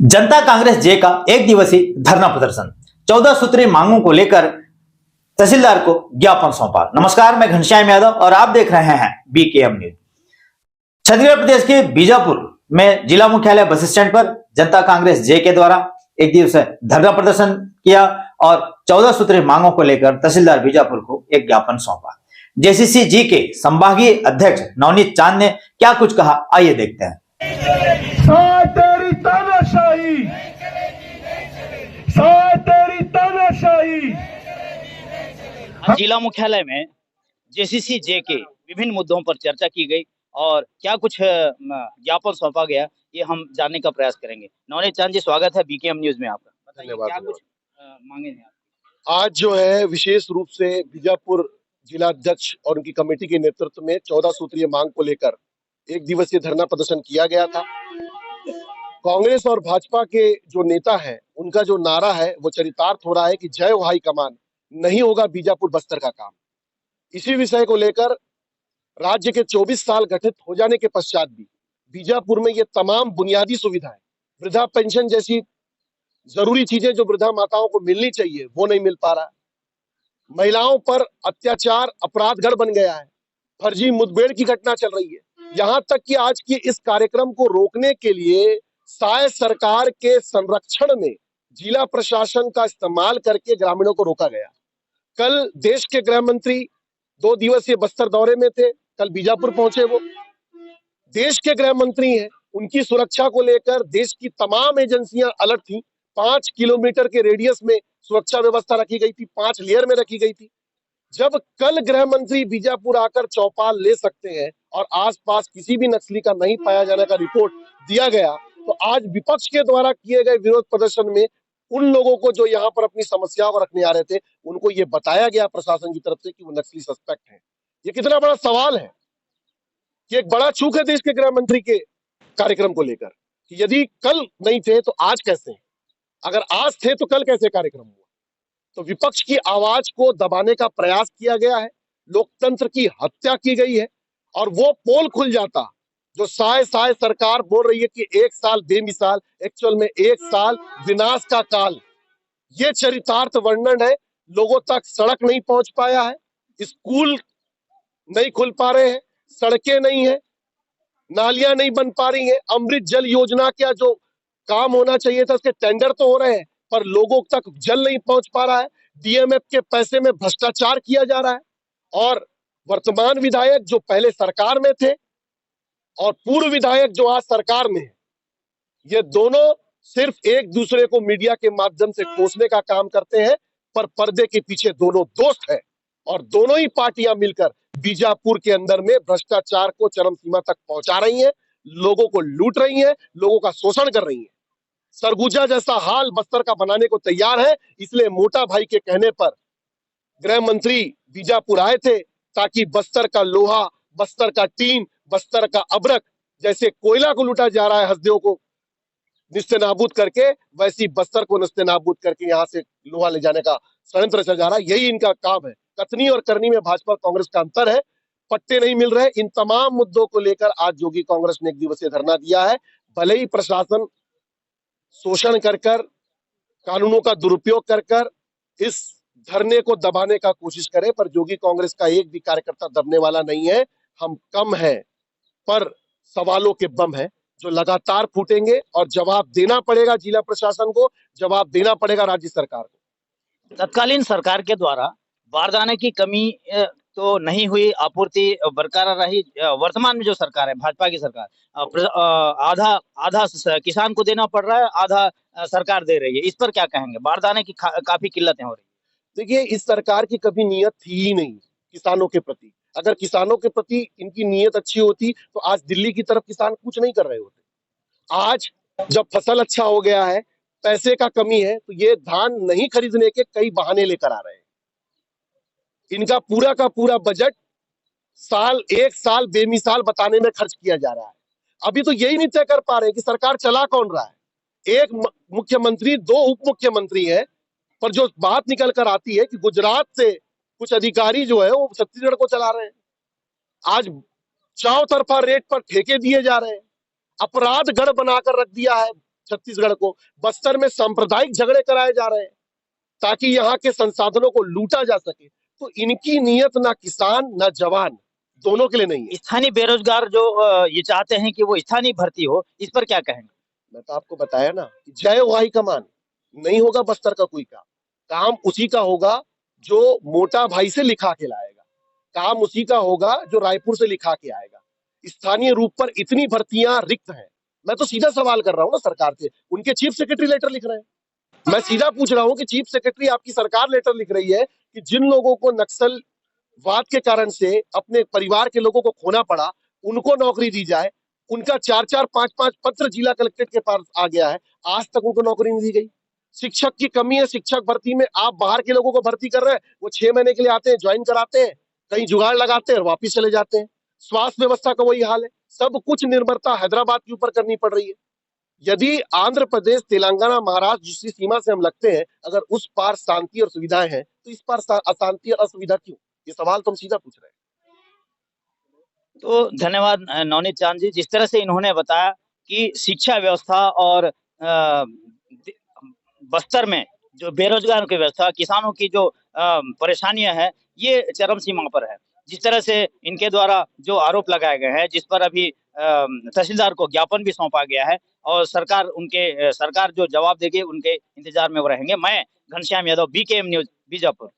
जनता कांग्रेस जे का एक दिवसीय धरना प्रदर्शन 14 सूत्रीय मांगों को लेकर तहसीलदार को ज्ञापन सौंपा। नमस्कार, मैं घनश्याम यादव और आप देख रहे हैं बीकेएम न्यूज। छत्तीसगढ़ प्रदेश के बीजापुर में जिला मुख्यालय बस स्टैंड पर जनता कांग्रेस जे के द्वारा एक दिवसीय धरना प्रदर्शन किया और 14 सूत्रीय मांगों को लेकर तहसीलदार बीजापुर को एक ज्ञापन सौंपा। जेसीसी जी के संभागीय अध्यक्ष नवनीत चांद ने क्या कुछ कहा, आइए देखते हैं। तेरी तानाशाही, तेरी तानाशाही। जिला मुख्यालय में जेसीसी जे के विभिन्न मुद्दों पर चर्चा की गई और क्या कुछ ज्ञापन सौंपा गया, ये हम जानने का प्रयास करेंगे। नवनीत चांद जी, स्वागत है बीकेएम न्यूज में आपका। धन्यवाद। क्या कुछ मांगे हैं आप? आज जो है विशेष रूप से बीजापुर जिला अध्यक्ष और उनकी कमेटी के नेतृत्व में 14 सूत्रीय मांग को लेकर एक दिवसीय धरना प्रदर्शन किया गया था। कांग्रेस और भाजपा के जो नेता हैं, उनका जो नारा है वो चरितार्थ हो रहा है कि जय हो हाई कमान, नहीं होगा बीजापुर बस्तर का काम। इसी विषय को लेकर राज्य के 24 साल गठित हो जाने के पश्चात भी बीजापुर में ये तमाम बुनियादी सुविधाएं, वृद्धा पेंशन जैसी जरूरी चीजें जो वृद्धा माताओं को मिलनी चाहिए, वो नहीं मिल पा रहा है। महिलाओं पर अत्याचार अपराधगढ़ बन गया है, फर्जी मुठभेड़ की घटना चल रही है। यहाँ तक कि आज की इस कार्यक्रम को रोकने के लिए साय सरकार के संरक्षण में जिला प्रशासन का इस्तेमाल करके ग्रामीणों को रोका गया। कल देश के गृह मंत्री 2 दिवसीय बस्तर दौरे में थे, कल बीजापुर पहुंचे। वो देश के गृह मंत्री हैं, उनकी सुरक्षा को लेकर देश की तमाम एजेंसियां अलर्ट थी। 5 किलोमीटर के रेडियस में सुरक्षा व्यवस्था रखी गई थी, 5 लेयर में रखी गई थी। जब कल गृह मंत्री बीजापुर आकर चौपाल ले सकते हैं और आसपास किसी भी नक्सली का नहीं पाया जाने का रिपोर्ट दिया गया, तो आज विपक्ष के द्वारा किए गए विरोध प्रदर्शन में उन लोगों को जो यहाँ पर अपनी समस्याओं को रखने आ रहे थे, उनको ये बताया गया प्रशासन की तरफ से कि वो नक्सली सस्पेक्ट हैं। ये कितना बड़ा सवाल है कि एक बड़ा चूक है देश के गृह मंत्री के कार्यक्रम को लेकर कि यदि कल नहीं थे तो आज कैसे, अगर आज थे तो कल कैसे कार्यक्रम हुआ। तो विपक्ष की आवाज को दबाने का प्रयास किया गया है, लोकतंत्र की हत्या की गई है। और वो पोल खुल जाता जो साय सरकार बोल रही है कि 1 साल बेमिसाल, एक्चुअल में 1 साल विनाश का काल। ये चरितार्थ वर्णन है। लोगों तक सड़क नहीं पहुंच पाया है, स्कूल नहीं खुल पा रहे हैं, सड़कें नहीं है, नालियां नहीं बन पा रही है। अमृत जल योजना का जो काम होना चाहिए था उसके टेंडर तो हो रहे हैं, पर लोगों तक जल नहीं पहुंच पा रहा है। डीएमएफ के पैसे में भ्रष्टाचार किया जा रहा है। और वर्तमान विधायक जो पहले सरकार में थे और पूर्व विधायक जो आज सरकार में है, ये दोनों सिर्फ एक दूसरे को मीडिया के माध्यम से कोसने का काम करते हैं, पर पर्दे के पीछे दोनों दोस्त हैं। और दोनों ही पार्टियां मिलकर बीजापुर के अंदर में भ्रष्टाचार को चरम सीमा तक पहुंचा रही हैं, लोगों को लूट रही हैं, लोगों का शोषण कर रही हैं। सरगुजा जैसा हाल बस्तर का बनाने को तैयार है। इसलिए मोटा भाई के कहने पर गृह मंत्री बीजापुर आए थे, ताकि बस्तर का लोहा, बस्तर का टीन, बस्तर का अबरक, जैसे कोयला को लूटा जा रहा है हसदेव को निस्तेनाबूद करके, वैसी बस्तर को निस्तेनाबूद करके यहाँ से लोहा ले जाने का षड्यंत्र चल जा रहा है। यही इनका काम है। कथनी और करनी में भाजपा और कांग्रेस का अंतर है। पट्टे नहीं मिल रहे। इन तमाम मुद्दों को लेकर आज जोगी कांग्रेस ने एक दिवसीय धरना दिया है। भले ही प्रशासन शोषण कर कानूनों का दुरुपयोग कर इस धरने को दबाने का कोशिश करे, पर जोगी कांग्रेस का एक भी कार्यकर्ता दबने वाला नहीं है। हम कम हैं, पर सवालों के बम है जो लगातार फूटेंगे और जवाब देना पड़ेगा जिला प्रशासन को, जवाब देना पड़ेगा राज्य सरकार को। तत्कालीन सरकार के द्वारा बारदाने की कमी तो नहीं हुई, आपूर्ति बरकरार रही। वर्तमान में जो सरकार है, भाजपा की सरकार, आधा किसान को देना पड़ रहा है, आधा सरकार दे रही है। इस पर क्या कहेंगे? बारदाने की काफी किल्लतें हो रही है। देखिए, इस सरकार की कभी नीयत थी ही नहीं किसानों के प्रति। अगर किसानों के प्रति इनकी नीयत अच्छी होती तो आज दिल्ली की तरफ किसान कुछ नहीं कर रहे होते। आज जब फसल अच्छा हो गया है, पैसे का कमी है, तो ये धान नहीं खरीदने के कई बहाने लेकर आ रहे हैं। इनका पूरा का पूरा बजट 1 साल बेमिसाल बताने में खर्च किया जा रहा है। अभी तो यही नहीं तय कर पा रहे कि सरकार चला कौन रहा है। एक मुख्यमंत्री, 2 उप मुख्यमंत्री है, पर जो बात निकल कर आती है कि गुजरात से कुछ अधिकारी जो है वो छत्तीसगढ़ को चला रहे हैं। आज चारों तरफा रेट पर ठेके दिए जा रहे हैं, अपराध गढ़ बनाकर रख दिया है छत्तीसगढ़ को। बस्तर में सांप्रदायिक झगड़े कराए जा रहे हैं ताकि यहाँ के संसाधनों को लूटा जा सके। तो इनकी नीयत ना किसान ना जवान दोनों के लिए नहीं है। स्थानीय बेरोजगार जो ये चाहते हैं कि वो स्थानीय भर्ती हो, इस पर क्या कहेंगे? मैं तो आपको बताया ना कि जय हो हाई कमान, नहीं होगा बस्तर का कोई काम उसी का होगा जो मोटा भाई से लिखा के लाएगा, काम उसी का होगा जो रायपुर से लिखा के आएगा। स्थानीय रूप पर इतनी भर्तियां रिक्त हैं। मैं तो सीधा सवाल कर रहा हूँ ना सरकार से, उनके चीफ सेक्रेटरी लेटर लिख रहे हैं। मैं सीधा पूछ रहा हूँ कि चीफ सेक्रेटरी आपकी सरकार लेटर लिख रही है कि जिन लोगों को नक्सलवाद के कारण से अपने परिवार के लोगों को खोना पड़ा, उनको नौकरी दी जाए। उनका 4-4, 5-5 पत्र जिला कलेक्ट्रेट के पास आ गया है, आज तक उनको नौकरी नहीं दी गई। शिक्षक की कमी है, शिक्षक भर्ती में आप बाहर के लोगों को भर्ती कर रहे हैं, वो 6 महीने के लिए आते हैं, ज्वाइन कराते हैं, कहीं जुगाड़ लगाते हैं और वापिस चले जाते हैं। स्वास्थ्य व्यवस्था का वही हाल है, सब कुछ निर्भरता हैदराबाद के ऊपर करनी पड़ रही है। यदि आंध्र प्रदेश, तेलंगाना, महाराष्ट्र जिसकी सीमा से हम लगते हैं, अगर उस पार शांति और सुविधाएं हैं तो इस पार अशांति और असुविधा क्यों? ये सवाल तुम सीधा पूछ रहे हैं। तो धन्यवाद नवनीत चांद जी, जिस तरह से इन्होंने बताया कि शिक्षा व्यवस्था और बस्तर में जो बेरोजगारों की व्यवस्था, किसानों की जो परेशानियां हैं, ये चरम सीमा पर है। जिस तरह से इनके द्वारा जो आरोप लगाए गए हैं, जिस पर अभी तहसीलदार को ज्ञापन भी सौंपा गया है और सरकार जो जवाब देगी उनके इंतजार में वो रहेंगे। मैं घनश्याम यादव, BKM न्यूज, बीजापुर।